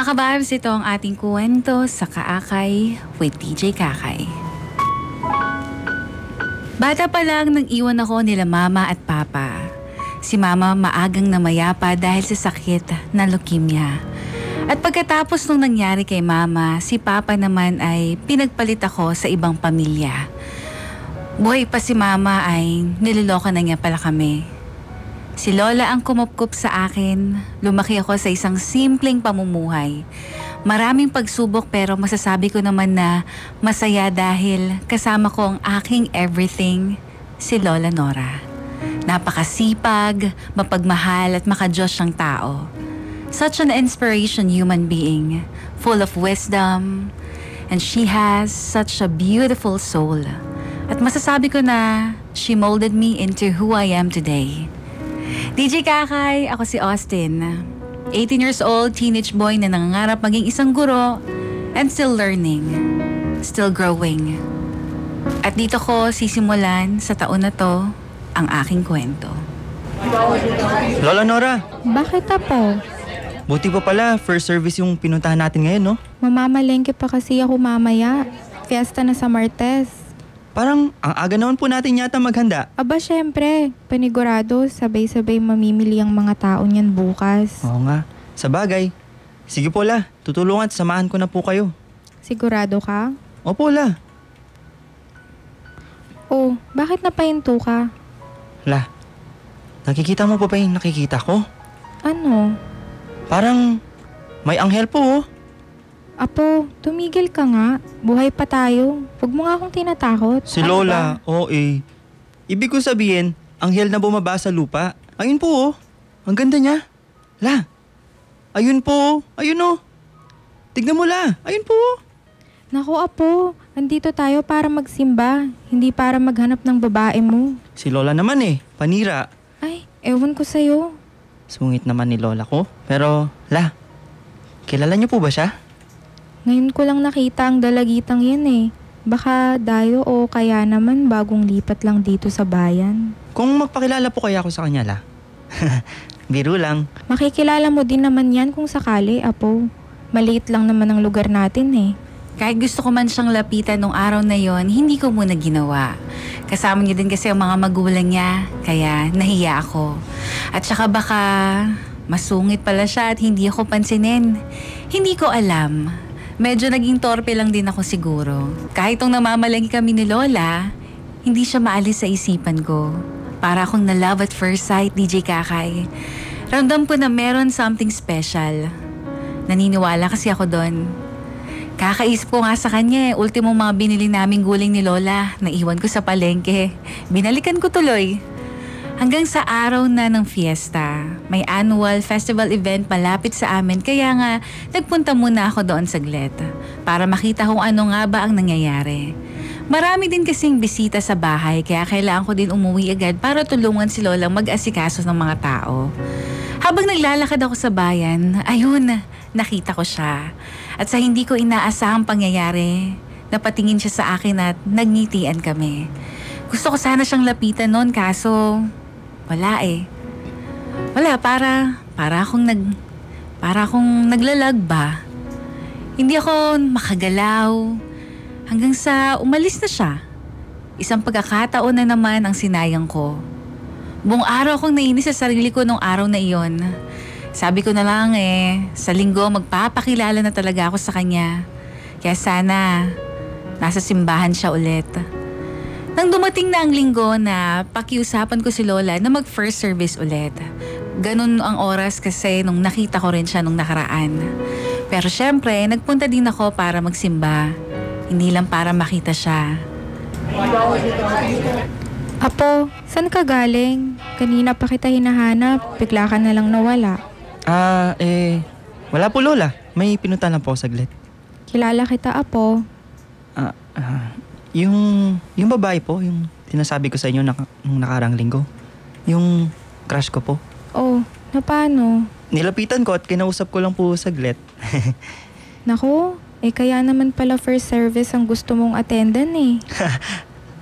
Mga kababs, ito ang ating kwento sa Kaakay with DJ Kakay. Bata pa lang nang iwan ako nila mama at papa. Si mama maagang namayapa dahil sa sakit na leukemia. At pagkatapos nung nangyari kay mama, si papa naman ay pinagpalit ako sa ibang pamilya. Buhay pa si mama ay niloloko na niya pala kami. Si Lola ang kumupkup sa akin. Lumaki ako sa isang simpleng pamumuhay. Maraming pagsubok pero masasabi ko naman na masaya dahil kasama ko ang aking everything, si Lola Nora. Napakasipag, mapagmahal at makadiyos siyang tao. Such an inspiration human being, full of wisdom, and she has such a beautiful soul. At masasabi ko na she molded me into who I am today. DJ Kakay, ako si Austin. 18 years old, teenage boy na nangangarap maging isang guro and still learning, still growing. At dito ko sisimulan sa taon na to ang aking kwento. Lola Nora, Bakit apo? buti pa pala first service yung pinuntahan natin ngayon, no? Mamamalengke pa kasi ako mamaya. Fiesta na sa Martes. Parang ang aga naman po natin yata maghanda. Aba syempre, panigurado sabay-sabay mamimili ang mga tao niyan bukas. Oo nga, sa bagay. Sige po la, tutulungan at samahan ko na po kayo. Sigurado ka? Opo la. Oh, bakit napahinto ka? La, nakikita mo pa ba yung nakikita ko? Ano? Parang may anghel po, oh. Apo, tumigil ka nga. Buhay pa tayo. Huwag mo nga akong tinatakot. Si Ano Lola, ba? oo eh. Ibig ko sabihin, anghel na bumaba sa lupa. Ayun po, oh. Ang ganda niya. La, ayun po, oh. Ayun, oh. Tignan mo la, ayun po, oh. Naku apo, andito tayo para magsimba. Hindi para maghanap ng babae mo. Si Lola naman eh, panira. Ay, ewan ko sa'yo. Sungit naman ni Lola ko. Pero, la, kilala niyo po ba siya? Ngayon ko lang nakita ang dalagitang yan eh. Baka dayo o kaya naman bagong lipat lang dito sa bayan. Kung magpakilala po kaya ako sa kanya, la. Biro lang. Makikilala mo din naman yan kung sakali, apo. Maliit lang naman ang lugar natin eh. Kahit gusto ko man siyang lapitan nung araw na yon, hindi ko muna ginawa. Kasama niya din kasi ang mga magulang niya, kaya nahiya ako. At saka baka masungit pala siya at hindi ako pansinin. Hindi ko alam. Medyo naging torpe lang din ako siguro. Kahit nung namamalengke kami ni Lola, hindi siya maalis sa isipan ko. Para akong na-love at first sight, DJ Kakay. Ramdam ko na meron something special. Naniniwala kasi ako doon. Kakaisip ko nga sa kanya, ultimong mga binili naming guling ni Lola, naiwan ko sa palengke. Binalikan ko tuloy. Hanggang sa araw na ng fiesta, may annual festival event malapit sa amin kaya nga nagpunta muna ako doon saglit para makita kung ano nga ba ang nangyayari. Marami din kasing bisita sa bahay kaya kailangan ko din umuwi agad para tulungan si Lolang mag-asikaso ng mga tao. Habang naglalakad ako sa bayan, ayun, nakita ko siya. At sa hindi ko inaasahang pangyayari, napatingin siya sa akin at nagngitian kami. Gusto ko sana siyang lapitan noon kaso wala eh. Wala, para akong naglalag ba. Hindi ako makagalaw hanggang sa umalis na siya. Isang pagkakataon na naman ang sinayang ko. Buong araw akong nainis sa sarili ko nung araw na iyon. Sabi ko na lang sa linggo magpapakilala na talaga ako sa kanya. Kaya sana nasa simbahan siya ulit. Nang dumating na ang linggo na pakiusapan ko si Lola na mag-first service ulit. Ganun ang oras kasi nung nakita ko rin siya nung nakaraan. Pero syempre, nagpunta din ako para magsimba. Hindi lang para makita siya. Apo, saan ka galing? Kanina pa kita hinahanap, bigla ka na lang nawala. Wala po Lola. May pinunta lang po saglit. Kilala kita, apo. Yung babae po, yung sinasabi ko sa inyo nung nakarang linggo. Yung crush ko po. Oh, na paano? Nilapitan ko at kinausap ko lang po saglit. Naku, kaya naman pala first service ang gusto mong attendan eh.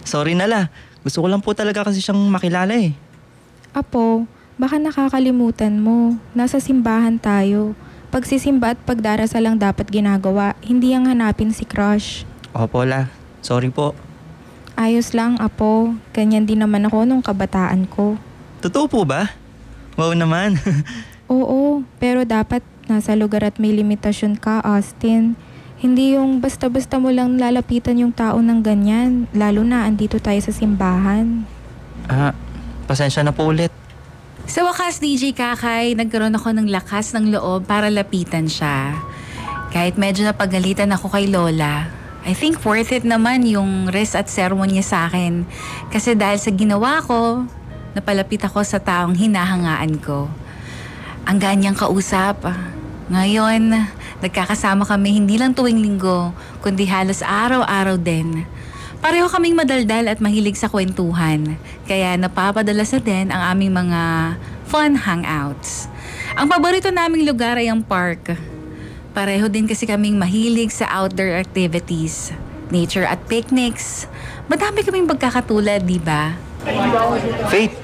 Sorry na la. Gusto ko lang po talaga kasi siyang makilala eh. Apo, baka nakakalimutan mo. Nasa simbahan tayo. Pagsisimba at pagdarasal lang dapat ginagawa, hindi ang hanapin si crush. Opo, La. Sorry po. Ayos lang, Apo. Ganyan din naman ako nung kabataan ko. Totoo po ba? Wow naman. Oo, pero dapat nasa lugar at may limitasyon ka, Austin. Hindi yung basta-basta mo lang lalapitan yung tao ng ganyan, lalo na andito tayo sa simbahan. Pasensya na po ulit. Sa wakas, DJ Kakay, nagkaroon ako ng lakas ng loob para lapitan siya. Kahit medyo napagalitan ako kay Lola, I think worth it naman yung rest at sermon niya sa akin. Kasi dahil sa ginawa ko, napalapit ako sa taong hinahangaan ko. Ang ganyang kausap. Ngayon, nagkakasama kami hindi lang tuwing linggo, kundi halos araw-araw din. Pareho kaming madaldal at mahilig sa kwentuhan, kaya napapadala sa din ang aming mga fun hangouts. Ang paborito naming lugar ay ang park. Pareho din kasi kaming mahilig sa outdoor activities, nature at picnics. Madami kaming pagkakatulad, di ba? Faith,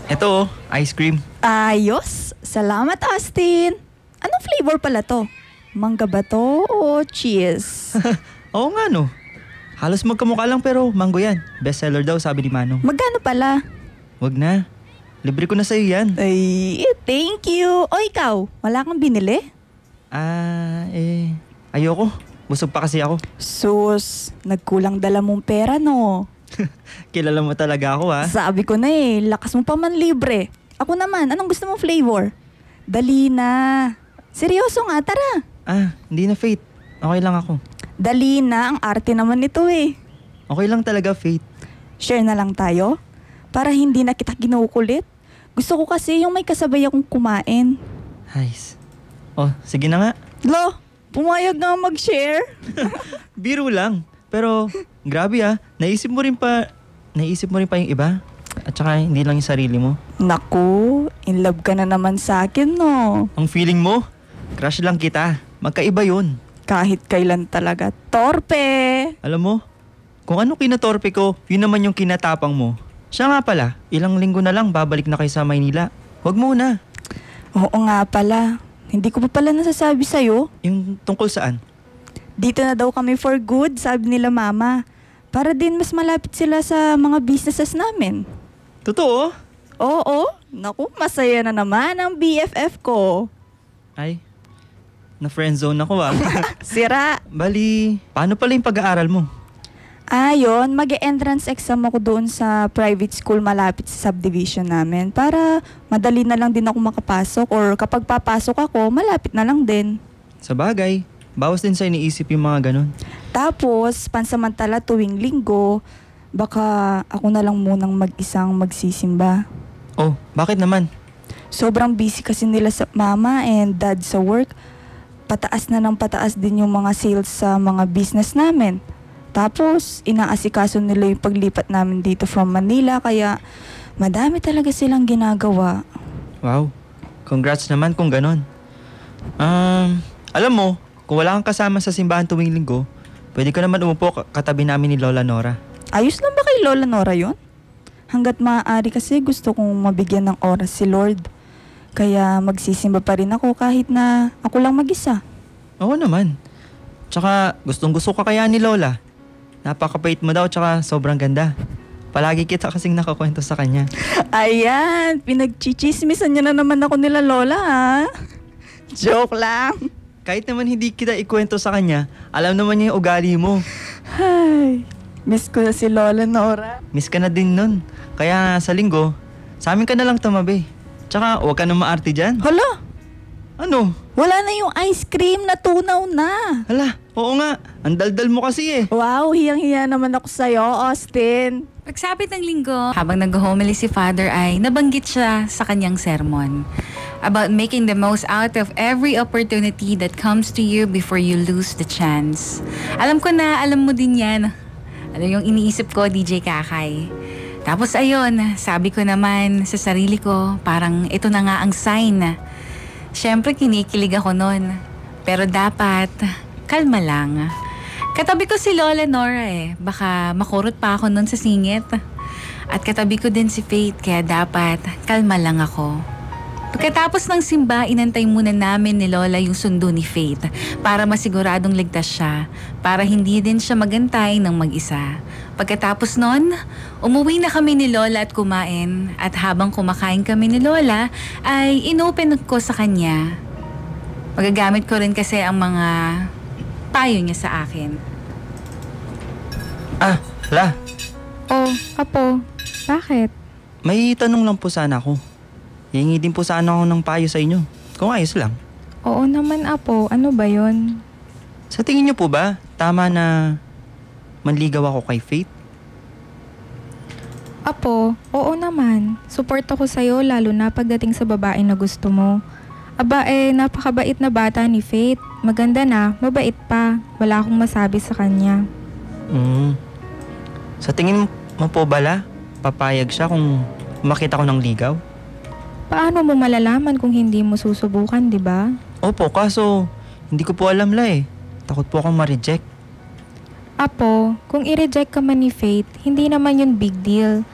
ito ice cream. Ayos! Salamat, Austin! Anong flavor pala to? Mangga ba to o cheese? Oo nga no. Halos magkamukha lang pero mango yan. Bestseller daw sabi ni Manong. Magkano pala? Wag na. Libre ko na sa'yo yan. Ay, thank you! O ikaw, wala kang binili? Ayoko. Busog pa kasi ako. Sus, nagkulang dala mong pera no? Kilala mo talaga ako ha. Sabi ko na lakas mo pa man libre. Ako naman, anong gusto mong flavor? Dali na. Seryoso nga, tara. Hindi na Faith. Okay lang ako. Dali na, ang arte naman nito Okay lang talaga Faith. Share na lang tayo? Para hindi na kita kinukulit. Gusto ko kasi yung may kasabay akong kumain. Nice. Oh, sige na nga. Lo, pumayag nga mag-share. Biro lang. Pero grabe naisip mo rin pa yung iba. At saka hindi lang yung sarili mo. Naku, in love ka na naman sa akin no. Ang feeling mo, crush lang kita. Magkaiba yun. Kahit kailan talaga. Torpe! Alam mo, kung ano kinatorpe ko, yun naman yung kinatapang mo. Siya nga pala, ilang linggo na lang babalik na kayo sa Maynila. Huwag muna. Oo nga pala. Hindi ko pa pala nasasabi sa'yo. Yung tungkol saan? Dito na daw kami for good, sabi nila mama. Para din mas malapit sila sa mga businesses namin. Totoo? Oo, naku, masaya na naman ang BFF ko. Ay, na-friendzone ako Sira. Bali, paano pala yung pag-aaral mo? Yun, mag-entrance exam ako doon sa private school malapit sa subdivision namin para madali na lang din ako makapasok or kapag papasok ako, malapit na lang din. Sa bagay, bawas din sa iniisip yung mga ganun. Tapos, pansamantala tuwing linggo, baka ako na lang munang mag-isang magsisimba. Oh, bakit naman? Sobrang busy kasi nila sa mama and dad sa work. Pataas na ng pataas din yung mga sales sa mga business namin. Tapos, inaasikaso nila yung paglipat namin dito from Manila kaya madami talaga silang ginagawa. Wow, congrats naman kung ganun. Alam mo, kung wala kang kasama sa simbahan tuwing linggo, pwede ka naman umupo katabi namin ni Lola Nora. Ayos lang ba kay Lola Nora yun? Hanggat maaari kasi gusto kong mabigyan ng oras si Lord. Kaya magsisimba pa rin ako kahit na ako lang mag-isa. Oo naman. Tsaka gustong gusto ka kaya ni Lola. Napakapait mo daw tsaka sobrang ganda. Palagi kita kasing nakakwento sa kanya. Ayan, pinagchichismisan niya na naman ako nila Lola ha. Joke lang. Kahit naman hindi kita ikwento sa kanya, alam naman niya yung ugali mo. Ay, miss ko na si Lola Nora. Miss ka na din nun. Kaya sa linggo, sa amin ka na lang tumabi. Tsaka huwag ka na maarte dyan. Hala, Ano? wala na yung ice cream, natunaw na. Hala, oo nga. Ang daldal mo kasi eh. Wow, hiyang-hiya naman ako sa'yo, Austin. Pagsapit ng linggo, habang nag-homily si Father ay nabanggit siya sa kanyang sermon about making the most out of every opportunity that comes to you before you lose the chance. Alam ko na, alam mo din yan. Ano yung iniisip ko, DJ Kakay. Tapos ayun, sabi ko naman sa sarili ko, parang ito na nga ang sign. Siyempre kinikilig ako nun. Pero dapat, kalma lang. Katabi ko si Lola Nora baka makurot pa ako nun sa singit. At katabi ko din si Faith, kaya dapat kalma lang ako. Pagkatapos ng simba, inantay muna namin ni Lola yung sundo ni Faith para masiguradong ligtas siya, para hindi din siya magantay ng mag-isa. Pagkatapos nun, umuwi na kami ni Lola at kumain, at habang kumakain kami ni Lola, ay inopen ko sa kanya. Magagamit ko rin kasi ang mga payo niya sa akin. La, Oh, Apo, bakit? may tanong lang po sana ako. Hihingi din po sana ako ng payo sa inyo. Kung ayos lang. Oo naman, Apo. Ano ba yon? Sa tingin niyo po ba, tama na manligaw ako kay Faith? Apo, oo naman. Support ako sa'yo lalo na pagdating sa babae na gusto mo. Aba napakabait na bata ni Faith. Maganda na, mabait pa. Wala akong masabi sa kanya. Sa tingin mo po bala, papayag siya kung makita ko ng ligaw? Paano mo malalaman kung hindi mo susubukan, di ba? Opo, kaso hindi ko po alam la eh. Takot po akong ma-reject. Apo, kung i-reject ka man ni Faith, hindi naman yun big deal.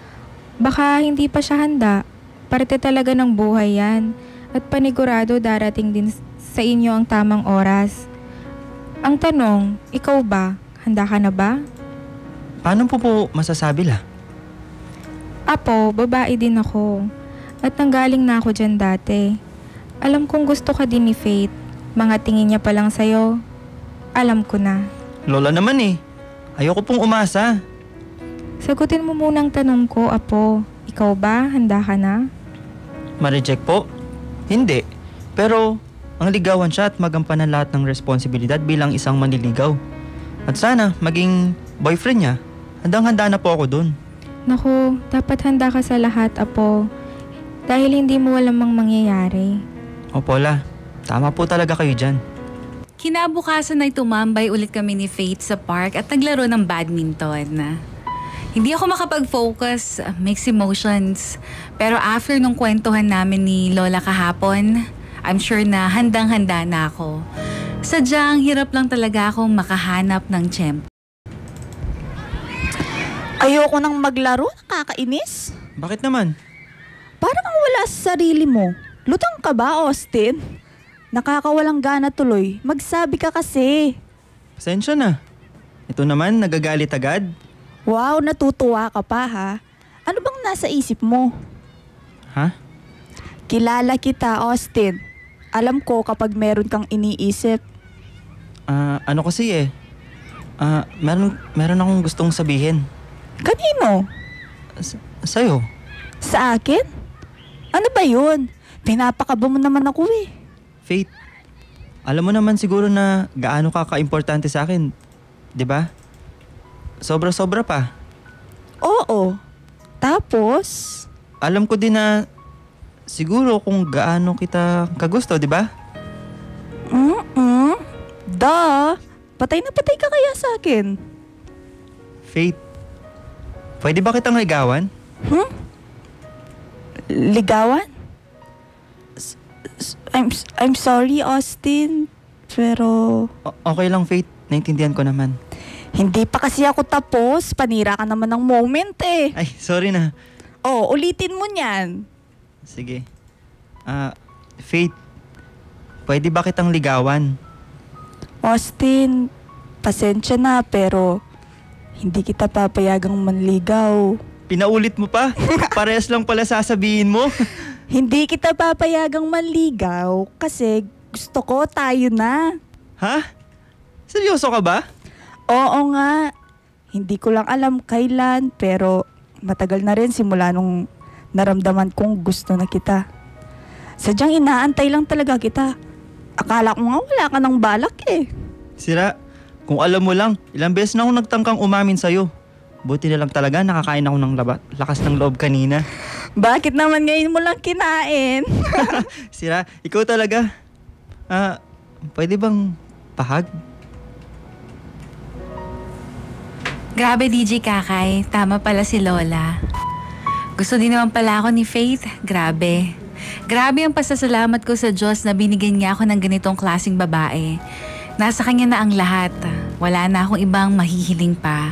Baka hindi pa siya handa. Parte talaga ng buhay yan. At panigurado darating din sa inyo ang tamang oras. Ang tanong, ikaw ba? Handa ka na ba? Paano po masasabi la? Apo, babae din ako. At nanggaling na ako dyan dati. Alam kong gusto ka din ni Faith. Mga tingin niya pa lang sa'yo. Alam ko na. Lola naman eh. Ayoko pong umasa. Sagutin mo munang tanong ko, Apo. Ikaw ba? Handa ka na? Ma-reject po? Hindi. Pero ang ligawan siya at magampanan lahat ng responsibilidad bilang isang manliligaw. At sana maging boyfriend niya. Handang-handa na po ako dun. Naku, dapat handa ka sa lahat, Apo. Dahil hindi mo alam ang mangyayari. Opo la, tama po talaga kayo dyan. Kinabukasan ay tumambay ulit kami ni Faith sa park at naglaro ng badminton. Hindi ako makapag-focus, mixed emotions. Pero after nung kwentuhan namin ni Lola kahapon, I'm sure na handang-handa na ako. Sadyang hirap lang talaga akong makahanap ng tiyempo. Ayoko nang maglaro, nakakainis. Bakit naman? Parang ang wala sa sarili mo. Lutang ka ba, Austin? Nakakawalang gana tuloy. Magsabi ka kasi. Pasensya na. Ito naman, nagagalit agad. Wow, natutuwa ka pa ha. Ano bang nasa isip mo? Ha? Kilala kita, Austin. Alam ko kapag meron kang iniisip. Ano kasi eh. Meron akong gustong sabihin. Kanino? Sa'yo. Sa akin? Ano ba yun? Pinapakaba mo naman ako eh. Faith, alam mo naman siguro na gaano ka ka-importante sa akin. 'Di ba? Sobra-sobra pa. Oo. Tapos? Alam ko din na siguro kung gaano kita kagusto, 'di ba? Duh. Patay na patay ka kaya sa akin. Faith, pwede ba kitang ligawan? Ligawan? I'm sorry, Austin. Pero Okay lang, Faith. Naintindihan ko naman. hindi pa kasi ako tapos. Panira ka naman ng moment eh. Ay, sorry na. Oh, ulitin mo niyan. Sige. Faith, pwede ba kitang ligawan? Austin, pasensya na pero hindi kita papayagang manligaw. Pinaulit mo pa? Parehas lang pala sasabihin mo. Hindi kita papayagang manligaw kasi gusto ko tayo na. Ha? Seryoso ka ba? Oo nga. Hindi ko lang alam kailan pero matagal na rin simula nung naramdaman kong gusto na kita. Sadyang inaantay lang talaga kita. Akala ko nga wala ka ng balak eh. Sira, kung alam mo lang, ilang beses na akong nagtangkang umamin sa'yo. Buti na lang talaga nakakain ako ng lakas ng loob kanina. Bakit naman ngayon mo lang kinain? Sira, ikaw talaga. Pwede bang pahag? Grabe DJ Kakay, tama pala si Lola. Gusto din naman pala ako ni Faith, grabe. Grabe ang pasasalamat ko sa Diyos na binigyan niya ako ng ganitong klaseng babae. Nasa kanya na ang lahat. Wala na akong ibang mahihiling pa.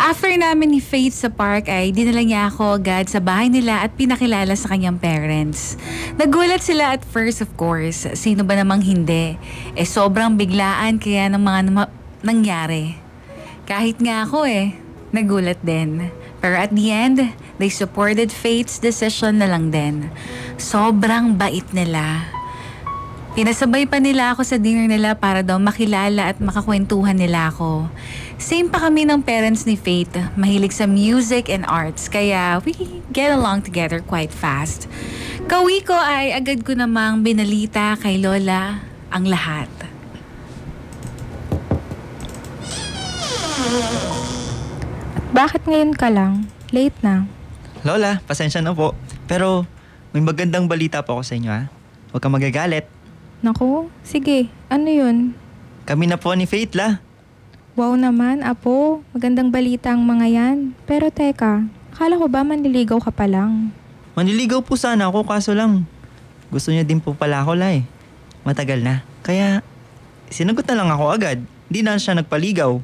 After namin ni Faith sa park ay dinala niya ako agad sa bahay nila at pinakilala sa kanyang parents. Nagulat sila at first, of course. Sino ba namang hindi? Sobrang biglaan kaya ng mga nangyari. Kahit nga ako nagulat din. Pero at the end, they supported Faith's decision na lang din. Sobrang bait nila. Pinasabay pa nila ako sa dinner nila para daw makilala at makakwentuhan nila ako. Same pa kami ng parents ni Faith, mahilig sa music and arts, kaya we get along together quite fast. Kauwi ko ay agad ko namang binalita kay Lola ang lahat. Bakit ngayon ka lang? Late na. Lola, pasensya na po. Pero may magandang balita po ako sa inyo, ha? Huwag kang magagalit. Naku, sige. Ano yun? Kami na po ni Faith, la. Wow naman, Apo. Magandang balita ang mga yan. Pero teka, akala ko ba manliligaw ka pa lang? Manliligaw po sana ako, kaso lang gusto niya din po pala ako, la, Matagal na. Kaya sinagot na lang ako agad. Di na siya nagpaligaw.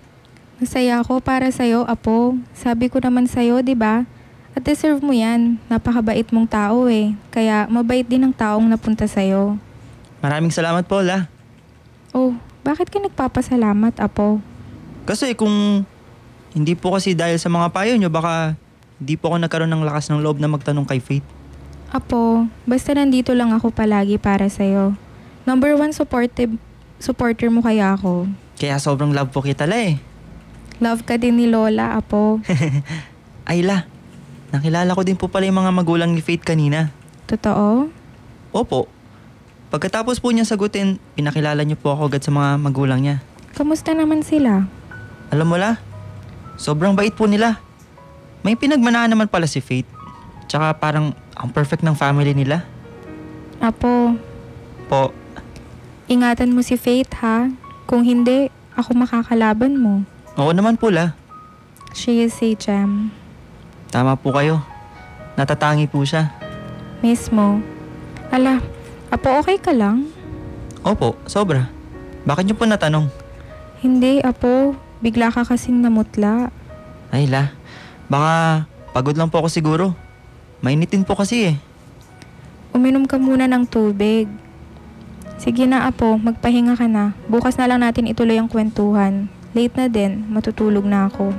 Masaya ako para sa'yo, Apo. Sabi ko naman sa'yo, di ba? At deserve mo yan. Napakabait mong tao Kaya mabait din ang taong napunta sa'yo. Maraming salamat po, la. Oh, bakit ka nagpapasalamat, Apo? Kasi kung hindi po kasi dahil sa mga payo niyo, baka hindi po ako nagkaroon ng lakas ng loob na magtanong kay Faith. Apo, basta nandito lang ako palagi para sa'yo. Number 1 supporter mo kaya ako. Kaya sobrang love po kita, la Love ka din ni Lola, Apo. Ay, la. Nakilala ko din po pala yung mga magulang ni Faith kanina. Totoo? Opo. Pagkatapos po niya sagutin, pinakilala niyo po ako agad sa mga magulang niya. Kamusta naman sila? Alam mo, la, sobrang bait po nila. May pinagmanahan naman pala si Faith. Tsaka parang ang perfect ng family nila. Apo, Po, ingatan mo si Faith, ha? Kung hindi, ako makakalaban mo. oo naman po, la. She is a gem. Tama po kayo. Natatangi po siya. Mismo. Ala, Apo, okay ka lang? Opo, sobra. Bakit niyo po natanong? Hindi, Apo. Bigla ka kasing namutla. Ay, la. Baka pagod lang po ako siguro. Mainitin po kasi Uminom ka muna ng tubig. Sige na, Apo. Magpahinga ka na. Bukas na lang natin ituloy ang kwentuhan. Late na din. Matutulog na ako.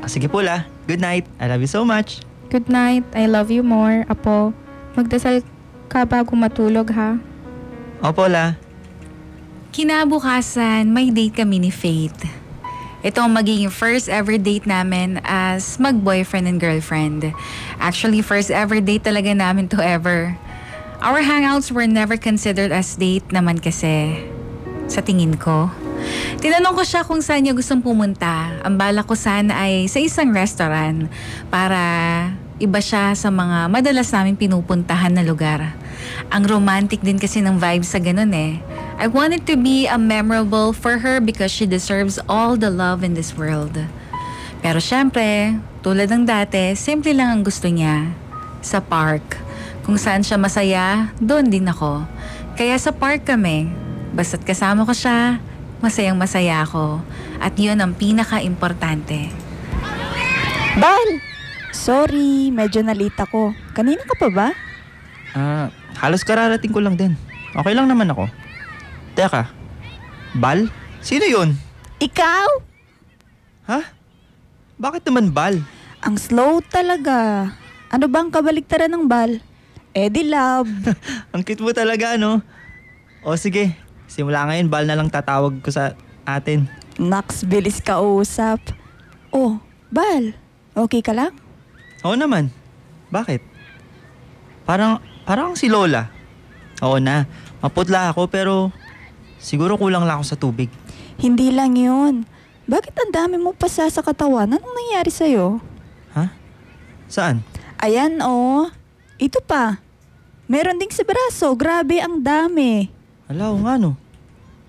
Sige po, la. Good night. I love you so much. Good night. I love you more, Apo. Magdasal ka bago matulog, ha? Opo, la. Kinabukasan, may date kami ni Faith. Ito ang magiging first ever date namin as mag-boyfriend and girlfriend. Actually, first ever date talaga namin to ever. Our hangouts were never considered as date naman kasi, sa tingin ko. Tinanong ko siya kung saan niya gustong pumunta. Ang balak ko sana ay sa isang restaurant para iba siya sa mga madalas namin pinupuntahan na lugar. Ang romantic din kasi ng vibes sa ganun I wanted to be a memorable for her because she deserves all the love in this world. Pero syempre, tulad ng dati, simple lang ang gusto niya. Sa park. Kung saan siya masaya, doon din ako. Kaya sa park kami. Basta't kasama ko siya, masayang masaya ako. At yun ang pinaka-importante. Bal! Sorry, medyo nalita ko. Kanina ka pa ba? Halos kararating ko lang din. Okay lang naman ako. Teka, Bal? Sino yun? Ikaw? Ha? Bakit naman Bal? Ang slow talaga. Ano bang kabaliktaran ng Bal? Eddie Love. Ang cute mo talaga, no? O sige, simula ngayon, Bal na lang tatawag ko sa atin. Nax, bilis ka usap. Oh, Bal, okay ka lang? Oo naman. Bakit? Parang si Lola. Oo na, maputla ako pero siguro kulang lang ako sa tubig. Hindi lang yun. Bakit ang dami mo pasa sa katawan? Anong nangyari sa'yo? Ha? Saan? Ayan oh. Ito pa. Meron ding sa braso. Grabe, ang dami. Hala, oo nga no.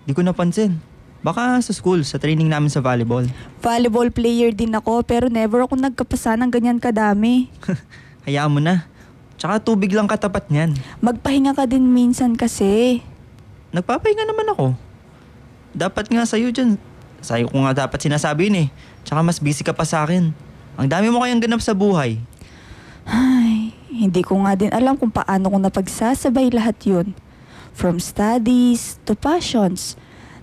Di ko napansin. Baka sa school, sa training namin sa volleyball. Volleyball player din ako pero never ako nagkapasa ng ganyan kadami. Hayaan mo na. Tsaka tubig lang katapat niyan. Magpahinga ka din minsan kasi. Nagpapahinga naman ako. Dapat nga sa'yo dyan. Sa'yo ko nga dapat sinasabi yun Tsaka mas busy ka pa sa akin. Ang dami mo kayang ganap sa buhay. Ay, hindi ko nga din alam kung paano ko napagsasabay lahat yun. From studies to passions.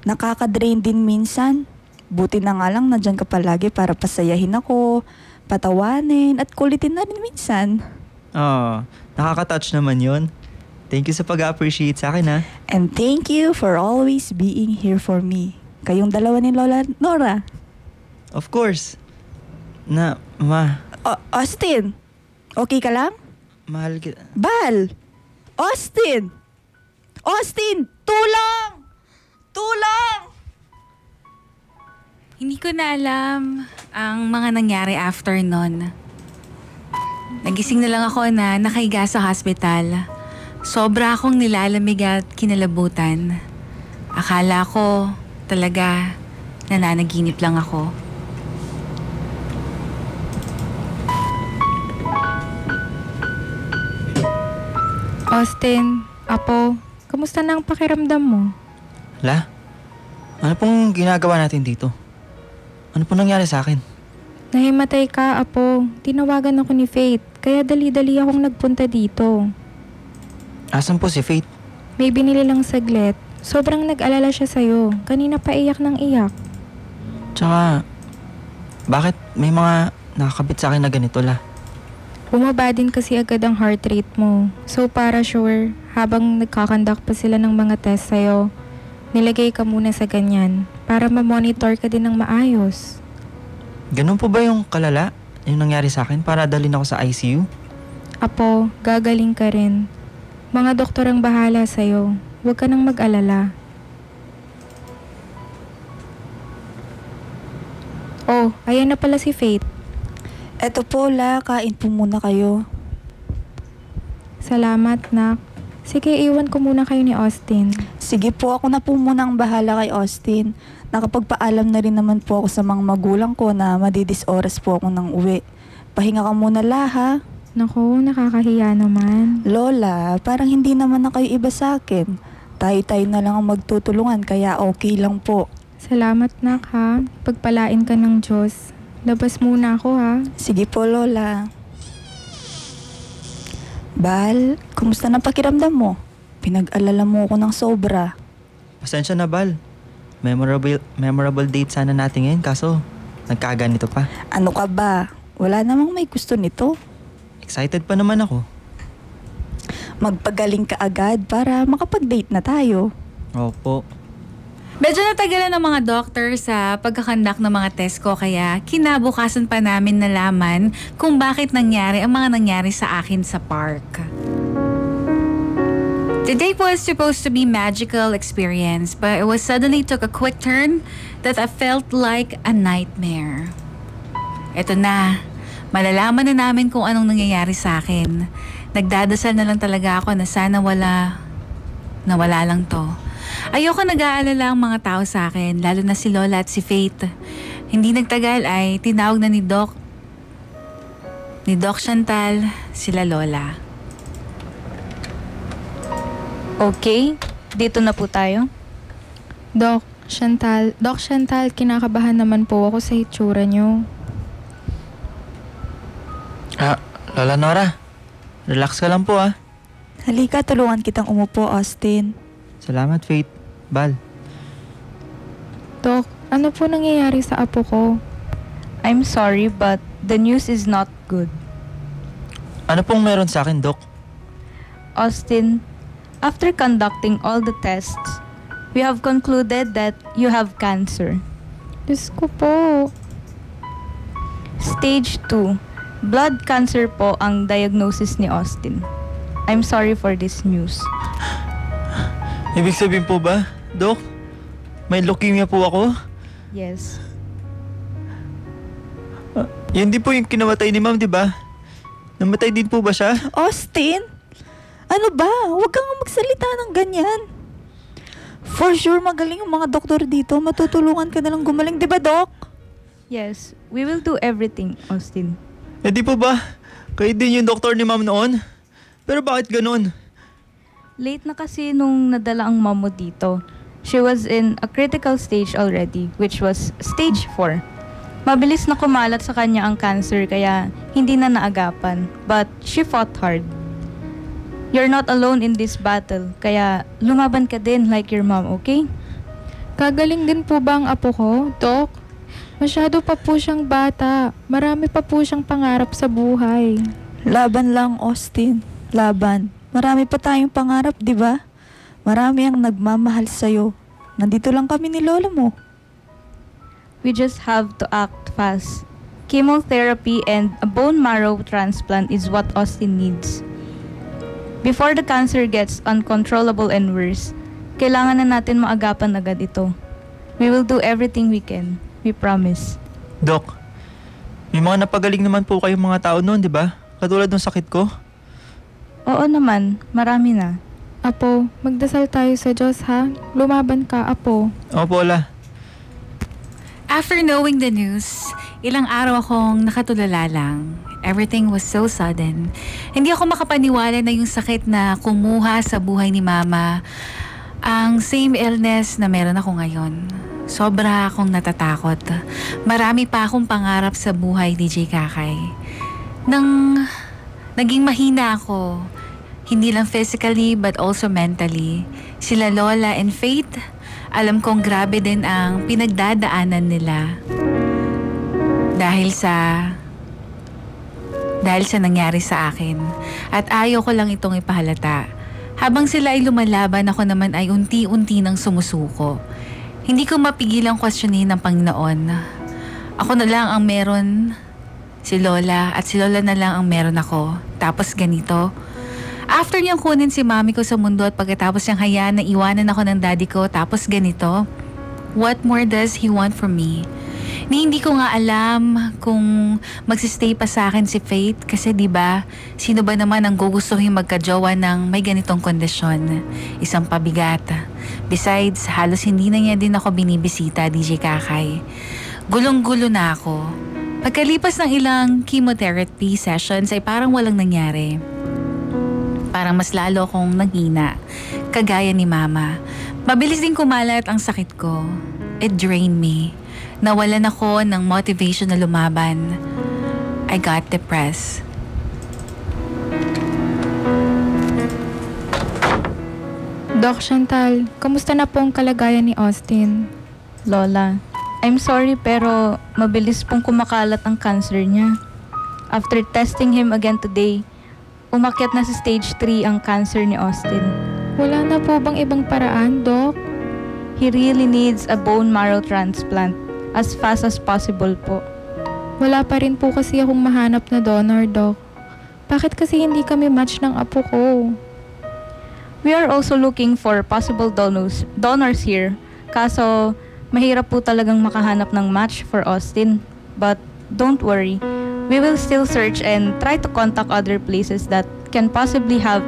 Nakaka-drain din minsan. Buti na nga lang nandyan ka palagi para pasayahin ako, patawanin, at kulitin na rin minsan. Nakaka-touch naman yon. Thank you sa pag-appreciate sa akin ha. And thank you for always being here for me. Kayong dalawa ni Lola Nora. Of course. Ma, Austin, okay ka lang? mahal kita. Bal! Austin! Austin! Tulong! Tulong! Hindi ko na alam ang mga nangyari after nun. Nagising na lang ako na nakahiga sa hospital. Sobra akong nilalamig at kinalabutan. Akala ko talaga nananaginip lang ako. Austin, Apo, kamusta na ang pakiramdam mo? Hala? Ano pong ginagawa natin dito? Ano pong nangyari sa akin? Nahimatay ka, Apo. Tinawagan ako ni Faith, kaya dali-dali akong nagpunta dito. Asan po si Faith? May binili lang saglit. Sobrang nag-alala siya sa'yo. Kanina pa iyak ng iyak. Tsaka, bakit may mga nakakabit sa akin na ganito la? Bumaba din kasi agad ang heart rate mo. So para sure, habang nagkakandak pa sila ng mga test sa'yo, nilagay ka muna sa ganyan para ma-monitor ka din ng maayos. Ganun po ba yung kalala? Yung nangyari sa akin para dalhin ako sa ICU? Apo, gagaling ka rin. Mga doktor ang bahala sa'yo. Huwag ka nang mag-alala. Oh, ayan na pala si Faith. Eto po, La, kain po muna kayo. Salamat, nak. Sige, iwan ko muna kayo ni Austin. Sige po, ako na po muna ang bahala kay Austin. Nakapagpaalam na rin naman po ako sa mga magulang ko na madidis oras po ako ng uwi. Pahinga ka muna, La, ha? Naku, nakakahiya naman. Lola, parang hindi naman na kayo iba sa akin. Tayo-tayo na lang ang magtutulungan, kaya okay lang po. Salamat, nak, ha. Pagpalain ka ng Diyos. Labas muna ako, ha. Sige po, Lola. Bal, kumusta na pakiramdam mo? Pinag-alala mo ako ng sobra. Pasensya na, Bal. Memorable date sana natin ngayon, kaso nagkaganito pa. Ano ka ba? Wala namang may gusto nito. Excited pa naman ako. Magpagaling ka agad para makapag-date na tayo. Opo. Medyo natagalan ng mga doctor sa pagkakandak ng mga test ko kaya kinabukasan pa namin nalaman kung bakit nangyari ang mga nangyari sa akin sa park. The date was supposed to be magical experience but it was suddenly took a quick turn that I felt like a nightmare. Eto na, malalaman na namin kung anong nangyayari sa akin. Nagdadasal na lang talaga ako na sana nawala lang to. Ayoko nag-aalala ang mga tao sa akin, lalo na si Lola at si Faith. Hindi nagtagal ay tinawag na ni Doc Chantal sila Lola. Okay, dito na po tayo. Doc Chantal, kinakabahan naman po ako sa itsura niyo. Lola Nora, relax ka lang po ah. Halika, tulungan kitang umupo, Austin. Salamat, Faith. Bal. Doc, ano po nangyayari sa apo ko? I'm sorry but the news is not good. Ano pong meron sa akin, Doc? Austin, after conducting all the tests, we have concluded that you have cancer. Diyos ko po. Stage 2. Blood cancer po ang diagnosis ni Austin. I'm sorry for this news. Ibig sabihin po ba, Doc? May leukemia po ako? Yes. Yun din po yung kinamatay ni Ma'am, di ba? Namatay din po ba siya? Austin? Ano ba? Huwag kang magsalita ng ganyan. For sure, magaling yung mga doktor dito. Matutulungan ka na lang gumaling, di ba, Doc? Yes, we will do everything, Austin. Eh di po ba? Kayo din yung doktor ni Ma'am noon? Pero bakit ganun? Late na kasi nung nadala ang mom mo dito. She was in a critical stage already, which was stage 4. Mabilis na kumalat sa kanya ang cancer kaya hindi na naagapan. But she fought hard. You're not alone in this battle, kaya lumaban ka din like your mom, okay? Kagaling din po ba ang apo ko, Dok? Masyado pa po siyang bata. Marami pa po siyang pangarap sa buhay. Laban lang, Austin. Laban. Marami pa tayong pangarap, di ba? Marami ang nagmamahal sa'yo. Nandito lang kami ni Lola mo. We just have to act fast. Chemotherapy and a bone marrow transplant is what Austin needs. Before the cancer gets uncontrollable and worse, kailangan na natin maagapan agad ito. We will do everything we can. We promise. Dok, may mga napagaling naman po kayong mga tao noon, di ba? Katulad ng sakit ko. Oo naman, marami na. Apo, magdasal tayo sa Diyos ha. Lumaban ka, Apo. Opo, Lola. After knowing the news, ilang araw akong nakatulala lang. Everything was so sudden. Hindi ako makapaniwala na yung sakit na kumuha sa buhay ni Mama, ang same illness na meron ako ngayon. Sobra akong natatakot. Marami pa akong pangarap sa buhay, DJ Kakay. Nang naging mahina ako, hindi lang physically but also mentally, sila Lola and Faith, alam kong grabe din ang pinagdadaanan nila dahil sa nangyari sa akin. At ayaw ko lang itong ipahalata. Habang sila ay lumalaban, ako naman ay unti-unti nang sumusuko. Hindi ko mapigilang questionin ng Panginoon. Ako na lang ang meron si Lola at si Lola na lang ang meron ako. Tapos ganito. After niyang kunin si mami ko sa mundo at pagkatapos niyang hayaan na iwanan ako ng daddy ko, tapos ganito. What more does he want from me? Ni hindi ko nga alam kung magsistay pa sa akin si Faith kasi 'di ba, sino ba naman ang gugustuhin magkajowa ng may ganitong kondisyon? Isang pabigat. Besides, halos hindi na niya din ako binibisita, DJ Kakay. Gulong-gulo na ako. Pagkalipas ng ilang chemotherapy sessions ay parang walang nangyari. Parang mas lalo akong nanghina, kagaya ni Mama. Mabilis din kumalat ang sakit ko. It drained me. Nawalan ako ng motivation na lumaban. I got depressed. Doc Chantal, kamusta na po ang kalagayan ni Austin? Lola, I'm sorry pero mabilis pong kumakalat ang cancer niya. After testing him again today, umakyat na sa stage 3 ang cancer ni Austin. Wala na po bang ibang paraan, Doc? He really needs a bone marrow transplant as fast as possible po. Wala pa rin po kasi akong mahanap na donor, Doc. Bakit kasi hindi kami match ng apo ko? We are also looking for possible donors here. Kaso, mahirap po talagang makahanap ng match for Austin. But don't worry. We will still search and try to contact other places that can possibly have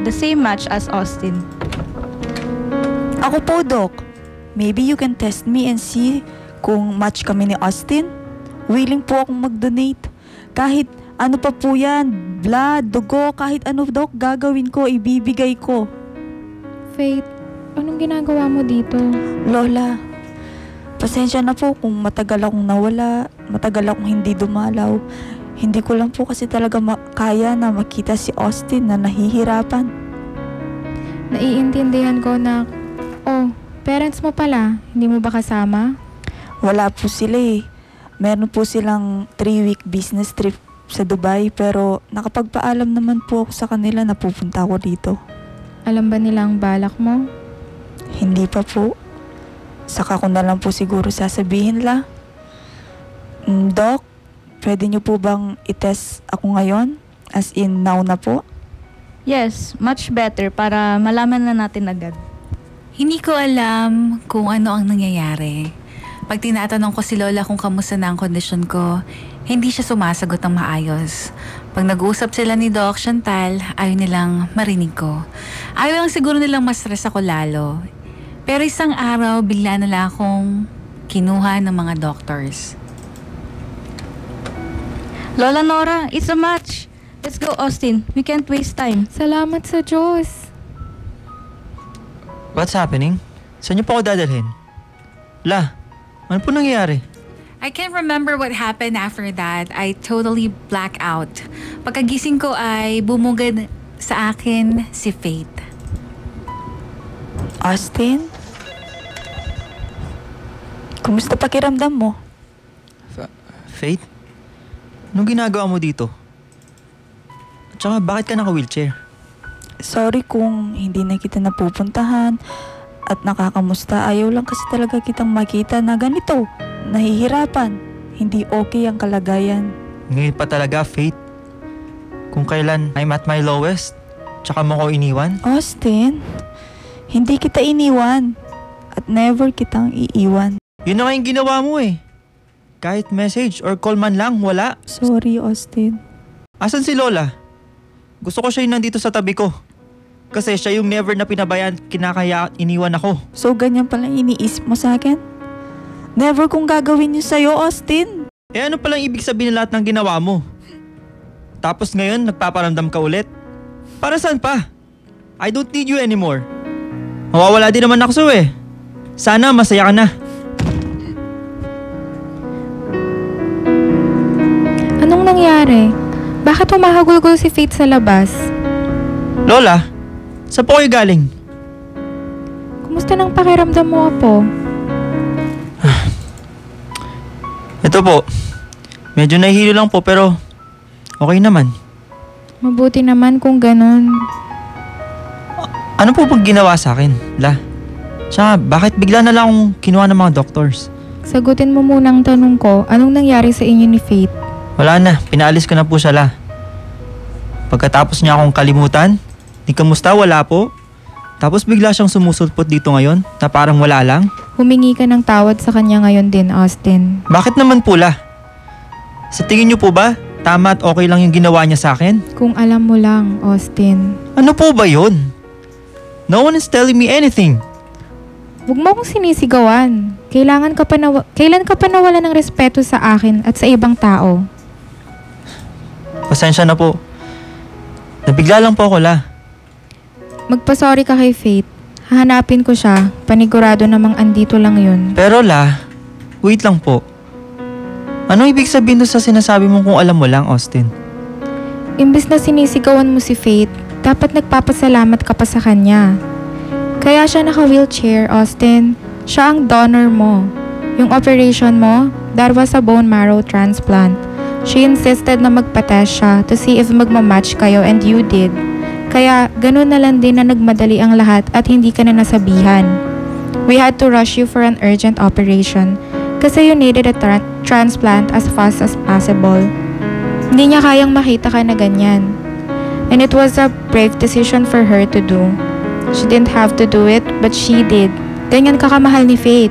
the same match as Austin. Ako po, Doc. Maybe you can test me and see kung match kami ni Austin. Willing po akong mag-donate. Kahit ano pa po yan, blood, dugo, kahit ano, Doc, gagawin ko, ibibigay ko. Faith, anong ginagawa mo dito? Lola, pasensya na po kung matagal akong nawala, matagal akong hindi dumalaw. Hindi ko lang po kasi talaga kaya na makita si Austin na nahihirapan. Naiintindihan ko na... Oh, parents mo pala, hindi mo ba kasama? Wala po sila eh. Meron po silang 3-week business trip sa Dubai pero nakapagpaalam naman po ako sa kanila na pupunta ako dito. Alam ba nila ang balak mo? Hindi pa po. Saka ko na lang po siguro sasabihin la. Doc, pwede niyo po bang itest ako ngayon? As in now na po? Yes, much better para malaman na natin agad. Hindi ko alam kung ano ang nangyayari. Pag tinatanong ko si Lola kung kamusta na ang kondisyon ko, hindi siya sumasagot ng maayos. Pag nag-uusap sila ni Doc Chantal, ayaw nilang marinig ko. Ayaw lang siguro nilang ma-stress ako lalo. Pero isang araw, bigla na lang akong kinuha ng mga doctors. Lola Nora, it's a match. Let's go, Austin. We can't waste time. Salamat sa Diyos. What's happening? Saan niyo po ako dadalhin? La, ano po nangyayari? I can't remember what happened after that. I totally black out. Pagkagising ko ay bumugad sa akin si Faith. Austin? Kumusta pakiramdam mo? Faith? Anong ginagawa mo dito? At saka bakit ka naka-wheelchair? Sorry kung hindi na kita napupuntahan at nakakamusta. Ayaw lang kasi talaga kitang makita na ganito. Nahihirapan. Hindi okay ang kalagayan. Ngayon pa talaga, Faith. Kung kailan I'm at my lowest, tsaka mo ko iniwan? Austin, hindi kita iniwan at never kitang iiwan. Yun na nga yung ginawa mo eh. Kahit message or call man lang, wala. Sorry, Austin. Asan si Lola? Gusto ko siya yung nandito sa tabi ko. Kasi siya yung never na pinabayaan, kinakaya at iniwan ako. So ganyan pala iniisip mo sa akin? Never kong gagawin yun sa'yo, Austin. Eh ano palang ibig sabihin ng lahat ng ginawa mo? Tapos ngayon, nagpaparamdam ka ulit? Para saan pa? I don't need you anymore. Mawawala din naman ako eh. Sana masaya ka na. Anong nangyari? Bakit humahagulgol si Faith sa labas? Lola, saan po kayo galing? Kumusta nang pakiramdam mo, Apo? Ito po, medyo nahihilo lang po pero okay naman. Mabuti naman kung ganun. Ano po bang ginawa sa akin, La? Tsaka bakit bigla na lang akong kinuha ng mga doctors? Sagutin mo muna ang tanong ko, anong nangyari sa inyo ni Faith? Wala na, pinaalis ko na po siya, La. Pagkatapos niya akong kalimutan, di kamusta, wala po. Tapos bigla siyang sumusulpot dito ngayon na parang wala lang. Humingi ka ng tawad sa kanya ngayon din, Austin. Bakit naman po, La? Sa tingin niyo po ba, tama at okay lang yung ginawa niya sa akin? Kung alam mo lang, Austin. Ano po ba yun? No one is telling me anything. Huwag mo akong sinisigawan. Kailan ka pa nawala ng respeto sa akin at sa ibang tao? Pasensya na po. Nabigla lang po ako, La. Magpasorry ka kay Faith. Hahanapin ko siya. Panigurado namang andito lang yun. Pero La, wait lang po. Anong ibig sabihin doon sa sinasabi mo kung alam mo lang, Austin? Imbes na sinisigawan mo si Faith, dapat nagpapasalamat ka pa sa kanya. Kaya siya naka-wheelchair, Austin. Siya ang donor mo. Yung operation mo, that was a bone marrow transplant. She insisted na magpa-test siya to see if magmamatch kayo and you did. Kaya ganun na lang din na nagmadali ang lahat at hindi ka na nasabihan. We had to rush you for an urgent operation kasi you needed a transplant as fast as possible. Hindi niya kayang makita ka na ganyan. And it was a brave decision for her to do. She didn't have to do it, but she did. Ganyan ka kamahal ni Faith.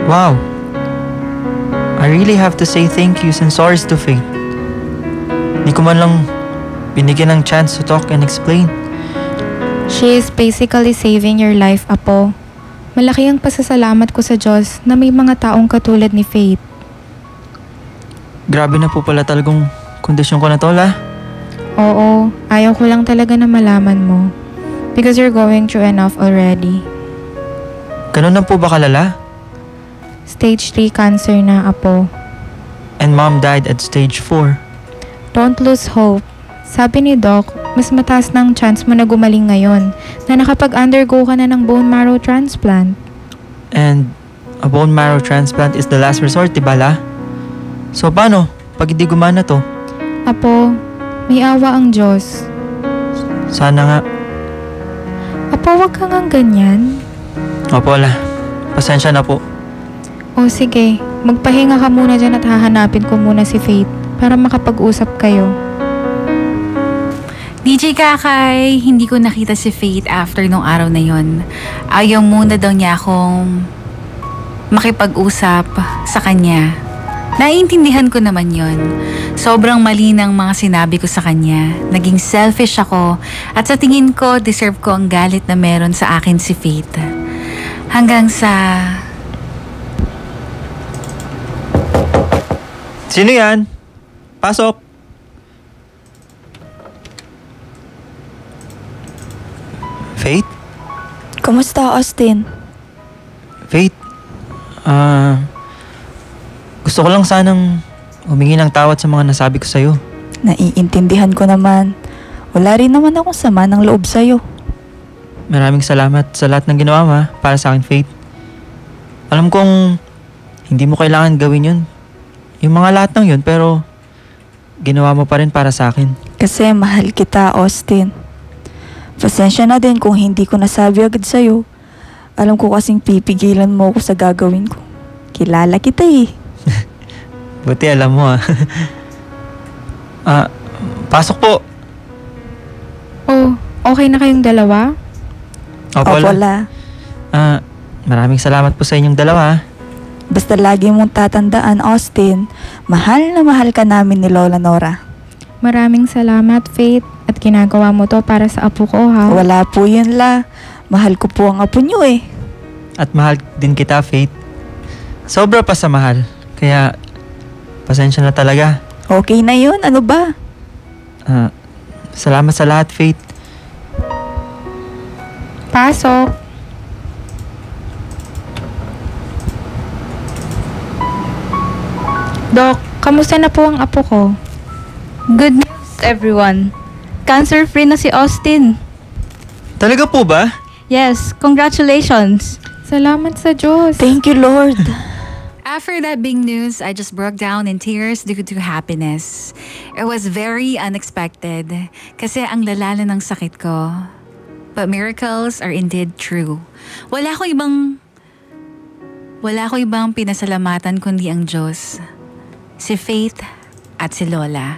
Wow. I really have to say thank yous and sorries to Faith. Hindi ko man lang binigyan ng chance to talk and explain. She is basically saving your life, Apo. Malaki ang pasasalamat ko sa Diyos na may mga taong katulad ni Faith. Grabe na po pala talagang kondisyon ko na to, La. Oo, ayaw ko lang talaga na malaman mo. Because you're going through enough already. Ganun na po ba kalala? Stage 3 cancer na, Apo. And Mom died at stage 4. Don't lose hope. Sabi ni Doc, mas mataas ng chance mo na gumaling ngayon na nakapag-undergo ka na ng bone marrow transplant. And a bone marrow transplant is the last resort, diba, La? So paano pag hindi gumana to? Apo, may awa ang Diyos. Sana nga. Apo, wag kang ang ganyan. Opo, La. Pasensya na po. O sige, magpahinga ka muna dyan at hahanapin ko muna si Faith para makapag-usap kayo. DJ Kakay, hindi ko nakita si Faith after nung araw na yon. Ayaw muna daw niya akong makipag-usap sa kanya. Naiintindihan ko naman yon. Sobrang mali ng mga sinabi ko sa kanya. Naging selfish ako at sa tingin ko, deserve ko ang galit na meron sa akin si Faith. Hanggang sa... Sino yan? Pasok. Faith? Kumusta, Austin? Faith? Gusto ko lang sanang humingi ng tawad sa mga nasabi ko sa'yo. Naiintindihan ko naman. Wala rin naman akong sama ng loob sa'yo. Maraming salamat sa lahat ng ginawa mo para sa akin, Faith. Alam kong hindi mo kailangan gawin yun. Yung mga lahat ng yun, pero ginawa mo pa rin para sa akin. Kasi mahal kita, Austin. Pasensya na din kung hindi ko nasabi agad sa'yo. Alam ko kasing pipigilan mo ako sa gagawin ko. Kilala kita eh. Buti alam mo pasok po. Oh, okay na kayong dalawa? Opo, Opo, La. La. Maraming salamat po sa inyong dalawa. Basta lagi mong tatandaan, Austin, mahal na mahal ka namin ni Lola Nora. Maraming salamat, Faith. At ginagawa mo to para sa apo ko, ha? Wala po yun, La. Mahal ko po ang apo niyo eh. At mahal din kita, Faith. Sobra pa sa mahal. Kaya, pasensya na talaga. Okay na yun, ano ba? Salamat sa lahat, Faith. Pasok. Dok, kamusta na po ang apo ko? Good news, everyone. Cancer-free na si Austin. Talaga po ba? Yes, congratulations. Salamat sa Diyos. Thank you, Lord. After that big news, I just broke down in tears due to happiness. It was very unexpected kasi ang lalala ng sakit ko. But miracles are indeed true. Wala ko ibang pinasalamatan kundi ang Diyos. Si Faith at si Lola.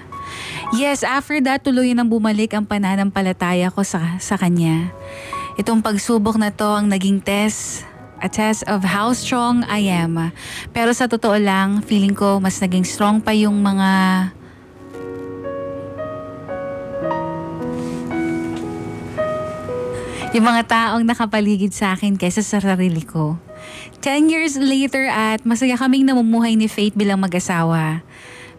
Yes, after that, tuloy nang bumalik ang pananampalataya ko sa Kanya. Itong pagsubok na to ang naging a test of how strong I am. Pero sa totoo lang, feeling ko mas naging strong pa yung mga taong nakapaligid sa akin kaysa sa sarili ko. 10 years later at masaya kaming namumuhay ni Faith bilang mag-asawa.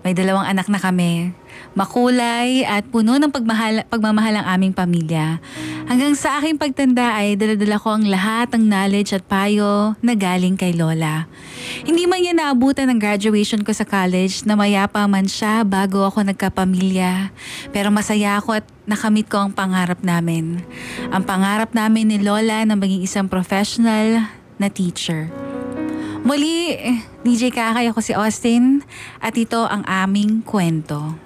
May 2 anak na kami. Makulay at puno ng pagmamahal ang aming pamilya. Hanggang sa aking pagtanda ay daladala ko ang lahat ng knowledge at payo na galing kay Lola. Hindi man niya naabutan ang graduation ko sa college na mayapa man siya bago ako nagkapamilya. Pero masaya ako at nakamit ko ang pangarap namin. Ang pangarap namin ni Lola na maging isang professional na teacher. Muli, DJ Kakay, ako si Austin at ito ang aming kwento.